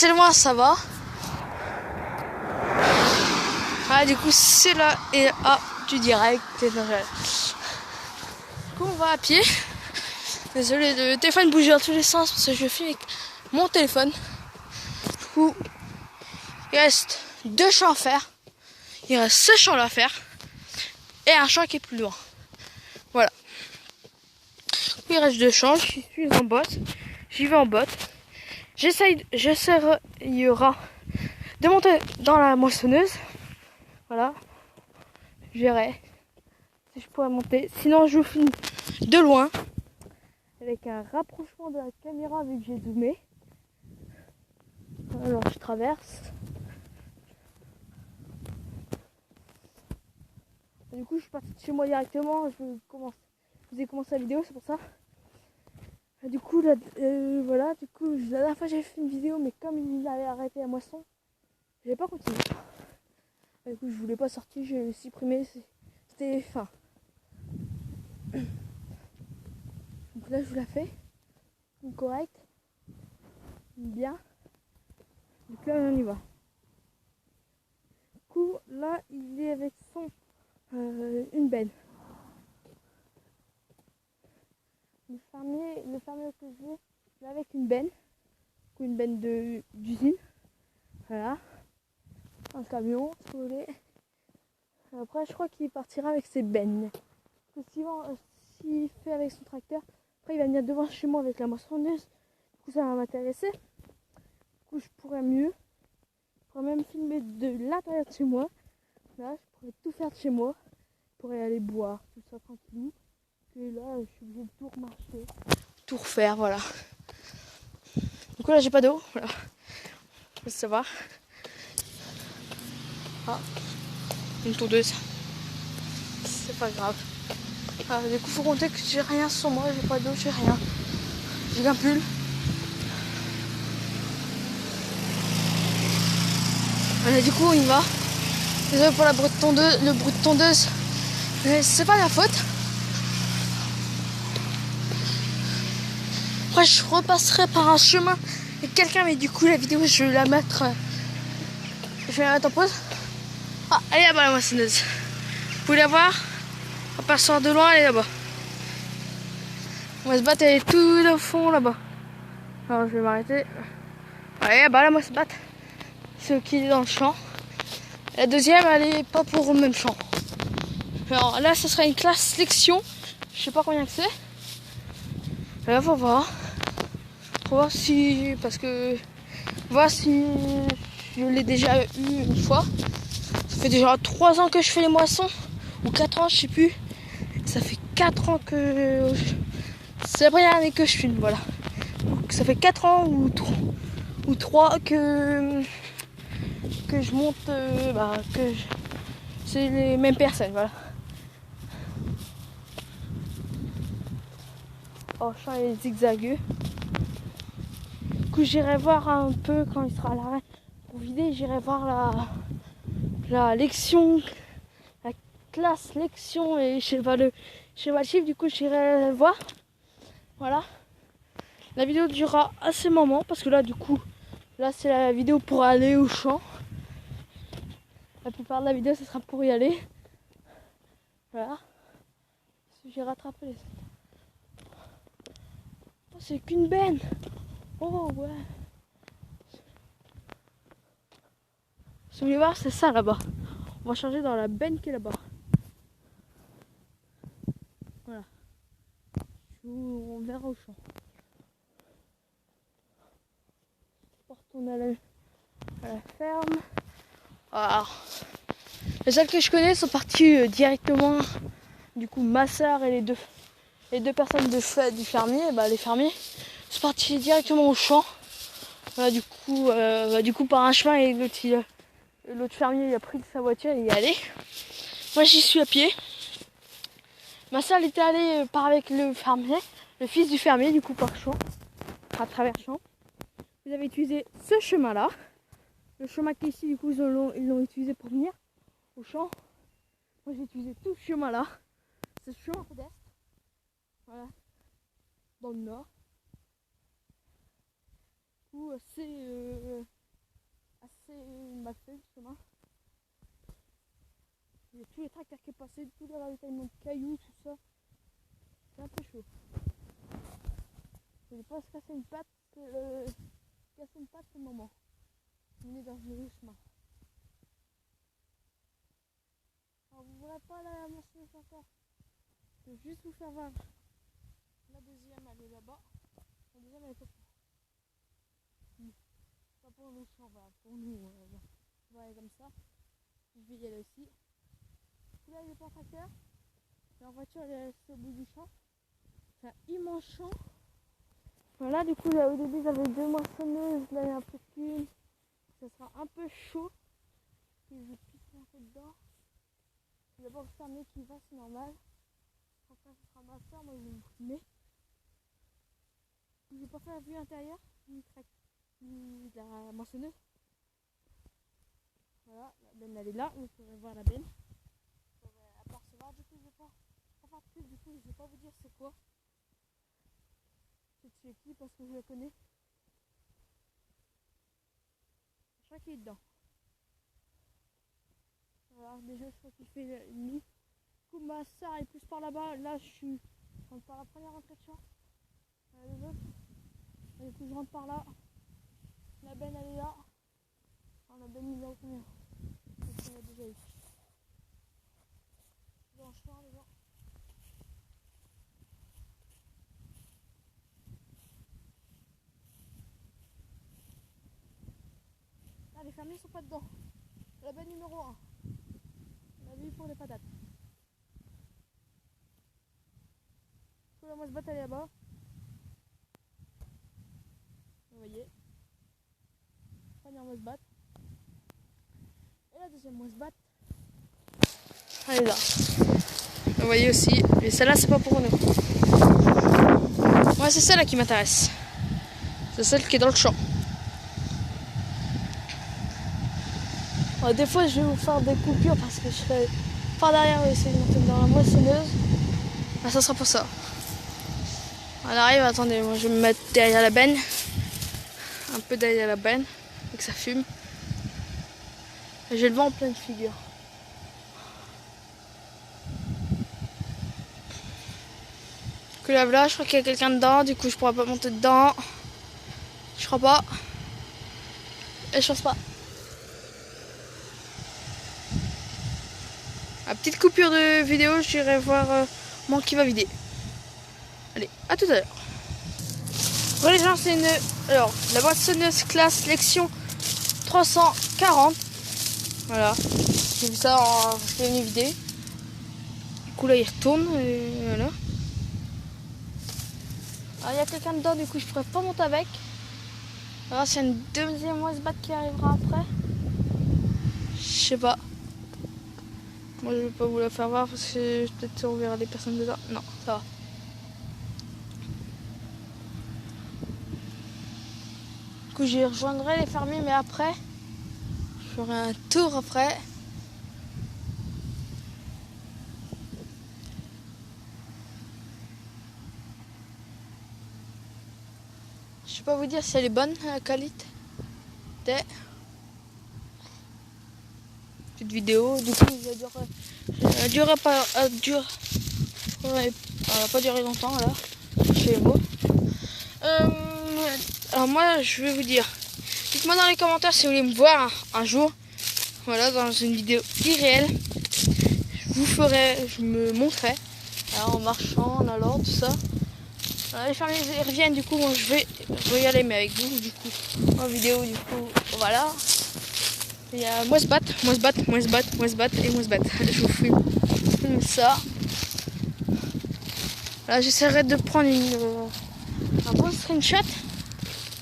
C'est loin, ça va. Ah, du coup, c'est là et là du direct. Du coup, on va à pied. Désolé, le téléphone bouge dans tous les sens parce que je filme avec mon téléphone. Du coup, il reste 2 champs à faire. Il reste ce champ-là à faire. Et un champ qui est plus loin. Voilà. Il reste 2 champs. Je suis en botte. J'y vais en botte. J'essayerai de monter dans la moissonneuse. Voilà. Je verrai si je pourrais monter. Sinon, je vous filme de loin. Avec un rapprochement de la caméra vu que j'ai zoomé. Alors, je traverse. Du coup, je suis partie de chez moi directement. Je vous ai commencé la vidéo, c'est pour ça. Du coup, voilà. Du coup, la dernière fois, j'ai fait une vidéo, mais comme il avait arrêté la moisson, j'ai pas continué. Du coup, je voulais pas sortir, je l'ai supprimé. C'était fin. Donc là, je vous la fais. Correct. Bien. Donc là, on y va. Du coup, là, il est avec une benne. Le fermier que j'ai, il est avec une benne. Une benne d'usine. Voilà. Un camion, si vous voulez. Après, je crois qu'il partira avec ses bennes. Parce que s'il fait avec son tracteur, après il va venir devant chez moi avec la moissonneuse. Du coup, ça va m'intéresser. Du coup, je pourrais mieux. Je pourrais même filmer de l'intérieur de chez moi. Là, je pourrais tout faire de chez moi. Je pourrais aller boire, tout ça tranquille. Et là, je suis obligée de tout remarcher, tout refaire, voilà. Du coup, là, j'ai pas d'eau. Voilà. Ça va. Ah, une tondeuse. C'est pas grave. Ah, du coup, faut compter que j'ai rien sur moi. J'ai pas d'eau, j'ai rien. J'ai qu'un pull. Voilà, du coup, on y va. Désolé pour le bruit de tondeuse. Mais c'est pas la faute. Après, je repasserai par un chemin avec quelqu'un, mais du coup, la vidéo, je vais la mettre en pause. Ah, elle est là-bas, la moissonneuse. Vous pouvez la voir. On va passer de loin, elle est là-bas. On va se battre, elle est tout au fond, là-bas. Alors, je vais m'arrêter. Allez, là-bas, là, moi, se battre. C'est qui est dans le champ. La deuxième, elle est pas pour le même champ. Alors là, ce sera une classe lection. Je sais pas combien que c'est. Là, faut voir. Faut voir si... Parce que... Voir si... Je l'ai déjà eu une fois. Ça fait déjà 3 ans que je fais les moissons. Ou 4 ans, je sais plus. Ça fait 4 ans que... C'est la première année que je filme, voilà. Donc, ça fait 4 ans ou 3 que je monte... C'est les mêmes personnes, voilà. Oh, le champ est zigzagueux. Du coup, j'irai voir un peu quand il sera à l'arrêt pour vider. J'irai voir la lection, la classe lection et je sais pas le chiffre. Du coup, j'irai voir. Voilà. La vidéo durera assez moment parce que là, du coup, là, c'est la vidéo pour aller au champ. La plupart de la vidéo, ce sera pour y aller. Voilà. J'ai rattrapé les... Oh, c'est qu'une benne. Oh, ouais. Si vous voulez voir, c'est ça là-bas. On va changer dans la benne qui est là-bas. Voilà. On verra au champ. On retourne à la ferme. Alors, les seuls que je connais sont partis directement. Du coup, ma soeur et les deux personnes du fermier, les fermiers, sont partis directement au champ. Voilà, du coup, par un chemin, et l'autre fermier il a pris sa voiture et il y est allé. Moi, j'y suis à pied. Ma soeur, elle était allée par avec le fermier, le fils du fermier, du coup, par champ, à travers champ. Vous avez utilisé ce chemin-là. Le chemin qui est ici, du coup, ils l'ont utilisé pour venir au champ. Moi, j'ai utilisé tout ce chemin-là. C'est ce chemin pédestre. Voilà. Dans le nord. coup, assez mal fait le chemin. Il y a tous les tracteurs qui est passé, tous les ravitaillements de cailloux, tout ça. C'est un peu chaud. Je vais pas se casser une patte, c'est le moment. On est dans le chemin. Alors vous ne verrez pas la morsure encore. Je vais juste vous faire voir. La deuxième elle est là-bas. La deuxième elle est pas pour nous, voilà, pour nous. On va aller comme ça. Je vais y aller aussi. Là il est pas en tracteur. La voiture elle est restée au bout du champ. C'est un immense champ. Voilà, du coup là, au début j'avais 2 moissonneuses, là il n'y en a plus qu'une. Ça sera un peu chaud. Et je pisse un peu dedans. C'est d'abord le fermier qui va, c'est normal. Après ce sera ma soeur, moi je vais me filmer. Je n'ai pas fait la vue intérieure, ni la moissonneuse. Voilà, la benne elle est là, vous pourrez voir la benne. Vous pourrez apercevoir, du coup je vais pas faire plus, du coup je vais pas vous dire c'est quoi. C'est chez qui parce que je la connais. Je crois qu'il est dedans. Voilà, déjà je crois qu'il fait nuit. Du coup ma soeur est plus par là-bas, là je suis par la première entrée de champ. Les autres. Et du coup je rentre par là. La benne elle est là. La benne numéro combien? Parce qu'on a déjà eu. Dans le chemin les gens. Là les fermiers sont pas dedans. La benne numéro 1. On a vu pour les patates. La moisse batte elle est là-bas. Vous voyez. Première moisse batte. Et la deuxième moisse batte. Elle est là. Vous voyez aussi. Et celle-là c'est pas pour nous. Moi c'est celle-là qui m'intéresse. C'est celle qui est dans le champ. Alors, des fois je vais vous faire des coupures parce que je serai par derrière et essayer de monter dans la moissonneuse. Ah, ça sera pour ça. On arrive, attendez, moi je vais me mettre derrière la benne. Un peu derrière la benne, et que ça fume. Et j'ai le vent en pleine figure. Que là, je crois qu'il y a quelqu'un dedans, du coup je pourrais pas monter dedans. Je crois pas. Et je pense pas. À petite coupure de vidéo, j'irai voir mon qui va vider. Allez, à tout à l'heure. Bon les gens, c'est une... Alors, la moissonneuse classe Lexion 340. Voilà. J'ai vu ça en une vidéo. Du coup là il retourne et voilà. Alors il y a quelqu'un dedans, du coup je pourrais pas monter avec. Alors c'est une deuxième moisse batte qui arrivera après. Je sais pas. Moi je vais pas vous la faire voir parce que peut-être on verra des personnes dedans. Non, ça va. Du coup j'y rejoindrai les fermiers mais après. Je ferai un tour après. Je sais pas vous dire si elle est bonne la qualité. Petite vidéo, du coup elle durera pas, pas durer longtemps là. Je fais les mots. Alors moi je vais vous dire, dites-moi dans les commentaires si vous voulez me voir un jour, voilà, dans une vidéo irréelle. Je me montrerai alors, en marchant, en allant, tout ça. Alors, les fermiers ils reviennent, du coup moi je vais y aller mais avec vous du coup en vidéo, du coup voilà. Il y a moisse batte et moisse batte. Je vous filme ça. Là j'essaierai de prendre un bon screenshot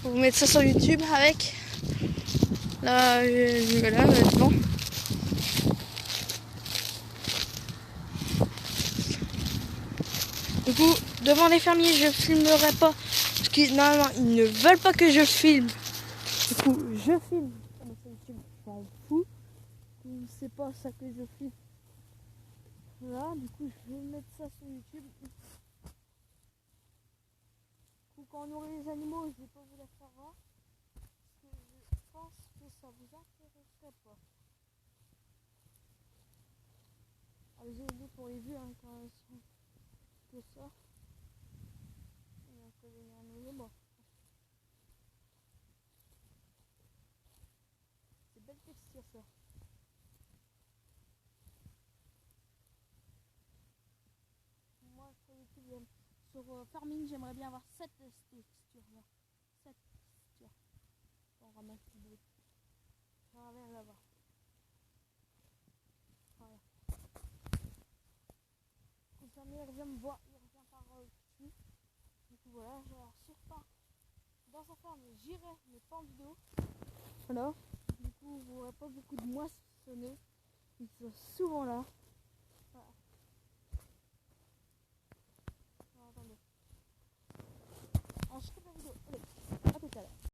pour vous mettre ça sur YouTube avec. Là, voilà, devant. Du coup, devant les fermiers, je filmerai pas. Parce que normalement, ils ne veulent pas que je filme. Du coup, je filme. Je m'en fous. C'est pas ça que je filme. Voilà, du coup, je vais mettre ça sur YouTube. Du coup, quand on aurait les animaux, je vais pas vous la faire voir. ça vous intéresserait pas. Allez-y pour les vues hein, quand elles sont que ça. Et on peut venir nous bon. C'est belle texture ça. Moi sur YouTube, sur Farming, j'aimerais bien avoir cette texture là. Cette texture. On ramasse du bleu. Ça revient là-bas. Voilà. Comme ça, il revient me voir, il revient par dessus. Du coup voilà, genre si je repars dans sa ferme, j'irai, mais pas en vidéo. Voilà. Du coup, vous n'aurez pas beaucoup de moissonneux. Ils sont souvent là. Voilà. Alors, attendez. On se coupe la vidéo. Allez, à tout à l'heure.